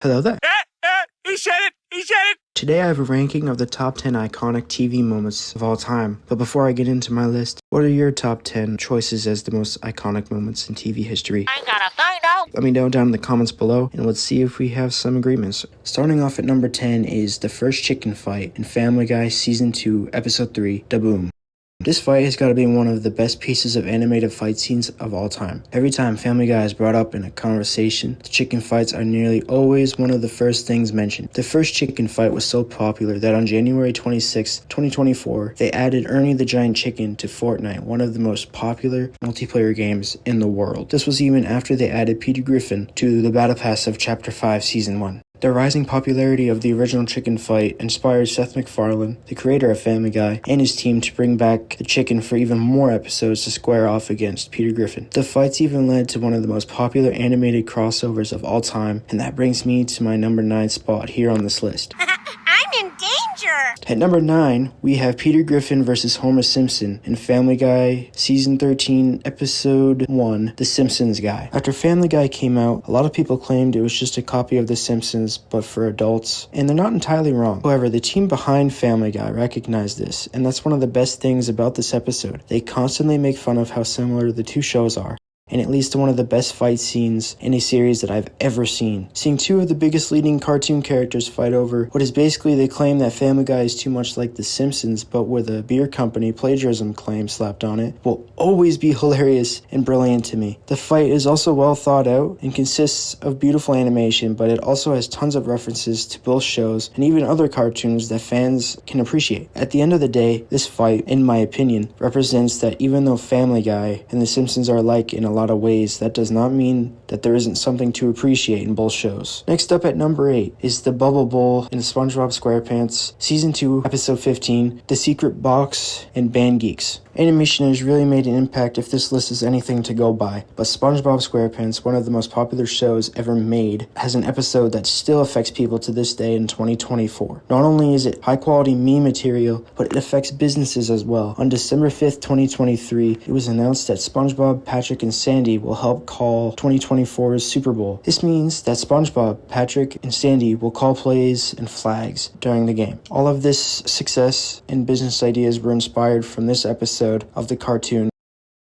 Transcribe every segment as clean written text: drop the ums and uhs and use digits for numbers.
Hello there. He said it! He said it! Today I have a ranking of the top 10 iconic TV moments of all time. But before I get into my list, what are your top 10 choices as the most iconic moments in TV history? I gotta find out. Let me know down in the comments below, and let's see if we have some agreements. Starting off at number 10 is the first chicken fight in Family Guy Season 2, Episode 3, Da Boom. This fight has got to be one of the best pieces of animated fight scenes of all time. Every time Family Guy is brought up in a conversation, the chicken fights are nearly always one of the first things mentioned. The first chicken fight was so popular that on January 26, 2024, they added Ernie the Giant Chicken to Fortnite, one of the most popular multiplayer games in the world. This was even after they added Peter Griffin to the Battle Pass of Chapter 5 Season 1. The rising popularity of the original chicken fight inspired Seth MacFarlane, the creator of Family Guy, and his team to bring back the chicken for even more episodes to square off against Peter Griffin. The fights even led to one of the most popular animated crossovers of all time, and that brings me to my number 9 spot here on this list. I'm in danger. At number 9, we have Peter Griffin vs. Homer Simpson in Family Guy Season 13, Episode 1, The Simpsons Guy. After Family Guy came out, a lot of people claimed it was just a copy of The Simpsons, but for adults, and they're not entirely wrong. However, the team behind Family Guy recognized this, and that's one of the best things about this episode. They constantly make fun of how similar the two shows are, and it leads to one of the best fight scenes in a series that I've ever seen. Seeing two of the biggest leading cartoon characters fight over what is basically they claim that Family Guy is too much like The Simpsons, but with a beer company plagiarism claim slapped on it, will always be hilarious and brilliant to me. The fight is also well thought out and consists of beautiful animation, but it also has tons of references to both shows and even other cartoons that fans can appreciate. At the end of the day, this fight, in my opinion, represents that even though Family Guy and The Simpsons are alike in a lot of ways, that does not mean that there isn't something to appreciate in both shows. Next up at number 8 is the Bubble Bowl in SpongeBob SquarePants Season 2, Episode 15, The Secret Box and Band Geeks. Animation has really made an impact if this list is anything to go by, but SpongeBob SquarePants, one of the most popular shows ever made, has an episode that still affects people to this day in 2024. Not only is it high quality meme material, but it affects businesses as well. On December 5th, 2023, it was announced that SpongeBob, Patrick, and Sandy will help call 2024's Super Bowl. This means that SpongeBob, Patrick, and Sandy will call plays and flags during the game. All of this success and business ideas were inspired from this episode of the cartoon.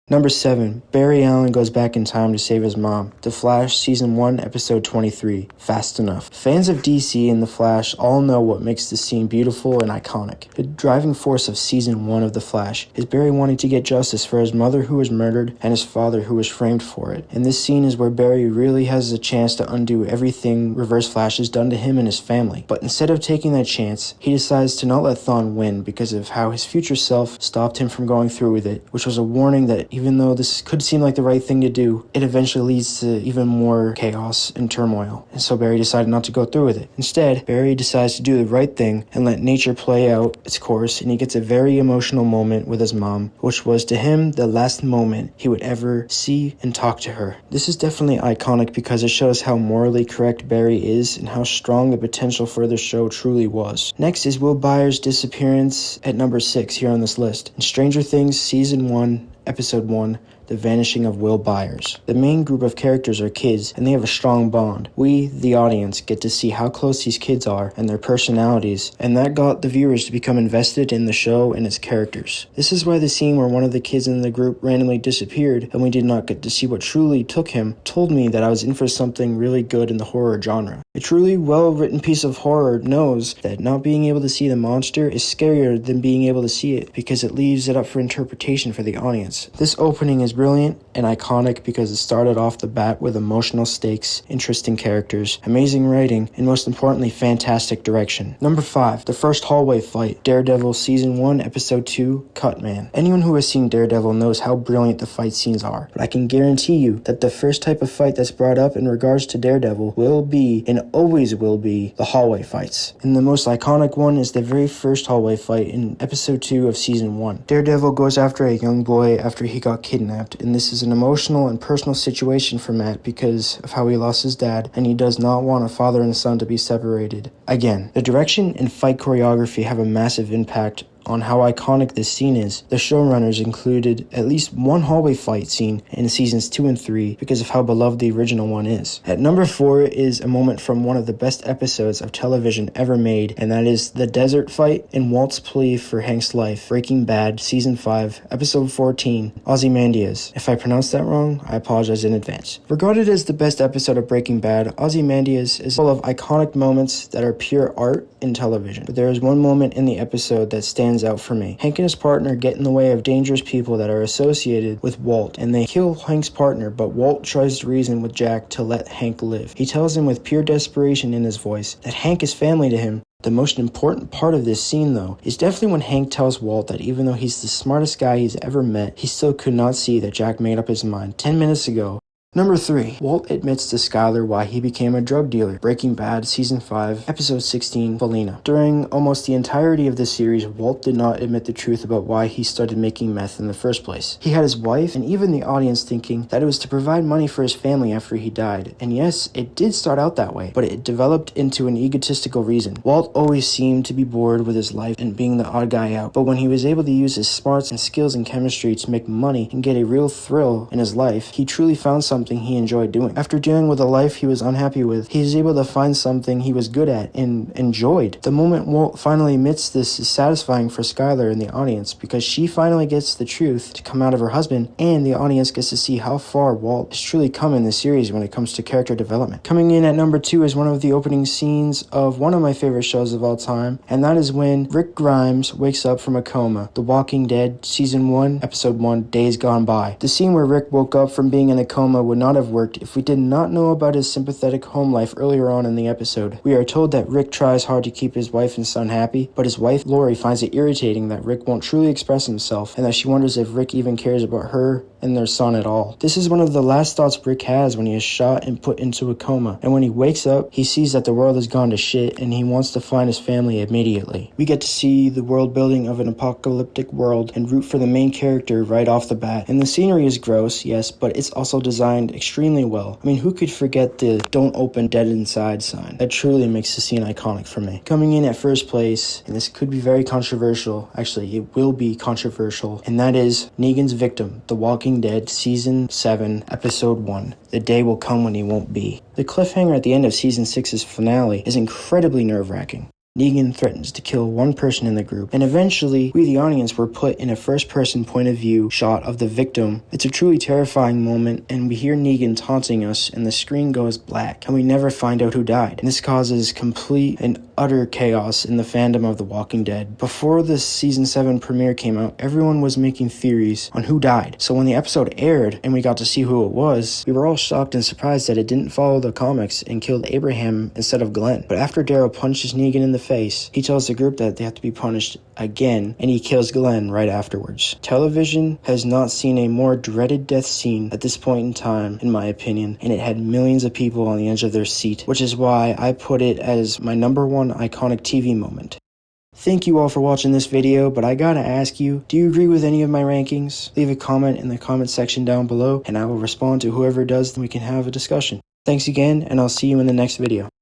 Number 7, Barry Allen goes back in time to save his mom. The Flash Season 1, Episode 23, Fast Enough. Fans of DC and The Flash all know what makes this scene beautiful and iconic. The driving force of Season 1 of The Flash is Barry wanting to get justice for his mother who was murdered and his father who was framed for it. And this scene is where Barry really has a chance to undo everything Reverse Flash has done to him and his family. But instead of taking that chance, he decides to not let Thawne win because of how his future self stopped him from going through with it, which was a warning that even though this could seem like the right thing to do, it eventually leads to even more chaos and turmoil. And so Barry decided not to go through with it. Instead, Barry decides to do the right thing and let nature play out its course, and he gets a very emotional moment with his mom, which was to him the last moment he would ever see and talk to her. This is definitely iconic because it shows how morally correct Barry is and how strong the potential for the show truly was. Next is Will Byers' disappearance at number 6 here on this list. In Stranger Things Season 1, Episode 1, The Vanishing of Will Byers. The main group of characters are kids, and they have a strong bond. We, the audience, get to see how close these kids are and their personalities, and that got the viewers to become invested in the show and its characters. This is why the scene where one of the kids in the group randomly disappeared and we did not get to see what truly took him told me that I was in for something really good in the horror genre. A truly well-written piece of horror knows that not being able to see the monster is scarier than being able to see it because it leaves it up for interpretation for the audience. This opening is brilliant and iconic because it started off the bat with emotional stakes, interesting characters, amazing writing, and most importantly, fantastic direction. Number 5, the first hallway fight, Daredevil Season 1, Episode 2, Cut Man. Anyone who has seen Daredevil knows how brilliant the fight scenes are, but I can guarantee you that the first type of fight that's brought up in regards to Daredevil will be, and always will be, the hallway fights. And the most iconic one is the very first hallway fight in Episode 2 of Season 1. Daredevil goes after a young boy after he got kidnapped, and this is an emotional and personal situation for Matt because of how he lost his dad, and he does not want a father and son to be separated again. The direction and fight choreography have a massive impact on how iconic this scene is. The showrunners included at least one hallway fight scene in seasons 2 and 3 because of how beloved the original one is. At number 4 is a moment from one of the best episodes of television ever made, and that is the desert fight in Walt's plea for Hank's life, Breaking Bad, season 5, episode 14, Ozymandias. If I pronounced that wrong, I apologize in advance. Regarded as the best episode of Breaking Bad, Ozymandias is full of iconic moments that are pure art in television. But there is one moment in the episode that stands out for me. Hank and his partner get in the way of dangerous people that are associated with Walt, and they kill Hank's partner, but Walt tries to reason with Jack to let Hank live. He tells him with pure desperation in his voice that Hank is family to him. The most important part of this scene, though, is definitely when Hank tells Walt that even though he's the smartest guy he's ever met, he still could not see that Jack made up his mind 10 minutes ago. Number 3. Walt admits to Skyler why he became a drug dealer. Breaking Bad, Season 5, Episode 16, Felina. During almost the entirety of this series, Walt did not admit the truth about why he started making meth in the first place. He had his wife and even the audience thinking that it was to provide money for his family after he died. And yes, it did start out that way, but it developed into an egotistical reason. Walt always seemed to be bored with his life and being the odd guy out, but when he was able to use his smarts and skills in chemistry to make money and get a real thrill in his life, he truly found something he enjoyed doing. After dealing with a life he was unhappy with, he was able to find something he was good at and enjoyed. The moment Walt finally admits this is satisfying for Skyler and the audience because she finally gets the truth to come out of her husband, and the audience gets to see how far Walt has truly come in this series when it comes to character development. Coming in at number 2 is one of the opening scenes of one of my favorite shows of all time, and that is when Rick Grimes wakes up from a coma. The Walking Dead, Season 1, Episode 1, Days Gone By. The scene where Rick woke up from being in a coma would not have worked if we did not know about his sympathetic home life earlier on in the episode. We are told that Rick tries hard to keep his wife and son happy, but his wife Lori finds it irritating that Rick won't truly express himself and that she wonders if Rick even cares about her and their son at all. This is one of the last thoughts Rick has when he is shot and put into a coma, and when he wakes up, he sees that the world has gone to shit and he wants to find his family immediately. We get to see the world building of an apocalyptic world and root for the main character right off the bat. And the scenery is gross, yes, but it's also designed extremely well. I mean, who could forget the "Don't Open Dead Inside" sign? That truly makes the scene iconic for me. Coming in at first place, and this could be very controversial, actually it will be controversial, and that is Negan's Victim, The Walking Dead, Season 7, Episode 1. The day will come when he won't be. The cliffhanger at the end of Season 6's finale is incredibly nerve-wracking. Negan threatens to kill one person in the group, and eventually, we the audience were put in a first-person point of view shot of the victim. It's a truly terrifying moment, and we hear Negan taunting us, and the screen goes black, and we never find out who died. And this causes complete and utter chaos in the fandom of The Walking Dead. Before the Season 7 premiere came out, everyone was making theories on who died. So when the episode aired, and we got to see who it was, we were all shocked and surprised that it didn't follow the comics and killed Abraham instead of Glenn. But after Daryl punches Negan in the face, he tells the group that they have to be punished again, and he kills Glenn right afterwards. Television has not seen a more dreaded death scene at this point in time, in my opinion, and it had millions of people on the edge of their seat, which is why I put it as my number 1 iconic TV moment. Thank you all for watching this video, but I gotta ask you, do you agree with any of my rankings? Leave a comment in the comment section down below, and I will respond to whoever does, and we can have a discussion. Thanks again, and I'll see you in the next video.